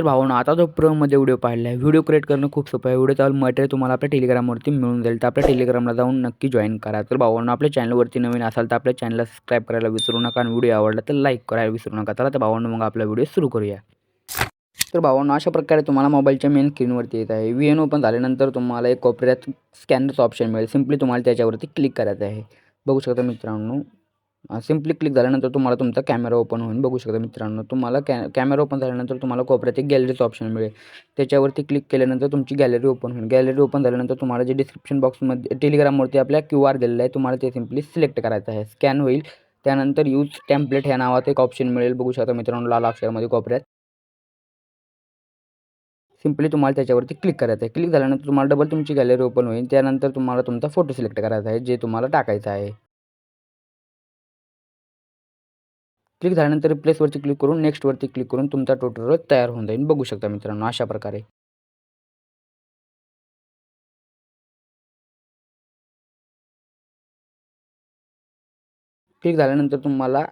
तर भावांनो, आता जो प्रोमध्ये व्हिडिओ पाहिला आहे, व्हिडिओ क्रिएट करणं खूप सोपं आहे. व्हिडिओचा मटेरियल तुम्हाला आपल्या टेलिग्रामवरती मिळून जाईल. तर आपल्या टेलिग्रामला जाऊन नक्की जॉइन करा. तर भावांनो, आपल्या चॅनलवरती नवीन असाल तर आपल्या चॅनलला सबस्क्राईब करायला विसरू नका आणि व्हिडिओ आवडला तर लाईक करायला विसरू नका. चला तर भावांनो, मग आपला व्हिडिओ सुरू करूया. तर भावांनो, अशा प्रकारे तुम्हाला मोबाईलच्या मेन स्क्रीनवरती येत आहे. VN ओपन झाल्यानंतर तुम्हाला एक कोपऱ्यात स्कॅनरचं ऑप्शन मिळेल. सिम्पली तुम्हाला त्याच्यावरती क्लिक करायचं आहे. बघू शकता मित्रांनो, सिम्पली क्लिक झाल्यानंतर तुम्हाला तुमचा कॅमेरा ओपन होईल. बघू शकता मित्रांनो, तुम्हाला कॅमेरा ओपन झाल्यानंतर तुम्हाला कोपऱ्यात एक गॅलरीचं ऑप्शन मिळेल. त्याच्यावरती क्लिक केल्यानंतर तुमची गॅलरी ओपन होईल. गॅलरी ओपन झाल्यानंतर तुम्हाला जे डिस्क्रिप्शन बॉक्समध्ये टेलिग्रामवरती आपल्या QR दिलेला आहे, तुम्हाला ते सिम्पली सिलेक्ट करायचं आहे. स्कॅन होईल. त्यानंतर यूज टेम्पलेट ह्या नावाचं एक ऑप्शन मिळेल. बघू शकता मित्रांनो, लाल अक्षरामध्ये कोपऱ्यात. सिम्पली तुम्हाला त्याच्यावरती क्लिक करायचं आहे. क्लिक झाल्यानंतर तुम्हाला डबल तुमची गॅलरी ओपन होईल. त्यानंतर तुम्हाला तुमचा फोटो सिलेक्ट करायचा आहे, जे तुम्हाला टाकायचा आहे. क्लिक झाल्यानंतर रिप्लेसवरती क्लिक करून नेक्स्टवरती क्लिक करून तुमचा ट्युटोरियल तयार होऊन जाईल. बघू शकता मित्रांनो, अशा प्रकारे. क्लिक झाल्यानंतर तुम्हाला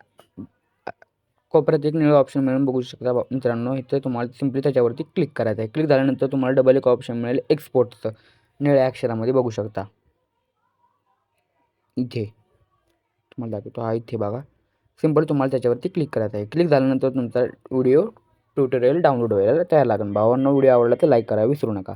कोपऱ्यात एक निळं ऑप्शन मिळून बघू शकता मित्रांनो, इथे तुम्हाला सिम्पली त्याच्यावरती क्लिक करायचं आहे. क्लिक झाल्यानंतर तुम्हाला डबल एक ऑप्शन मिळेल एक्सपोर्टचं, निळ्या अक्षरामध्ये बघू शकता. इथे तुम्हाला दाखवतो, हा इथे बघा. सिम्पल तुम्हाला त्याच्यावरती क्लिक करायचं आहे. क्लिक झाल्यानंतर तुमचा व्हिडिओ ट्युटोरियल डाउनलोड व्हायला तयार लागेल. भावांनो, व्हिडिओ आवडला तर लाईक करायला विसरू नका.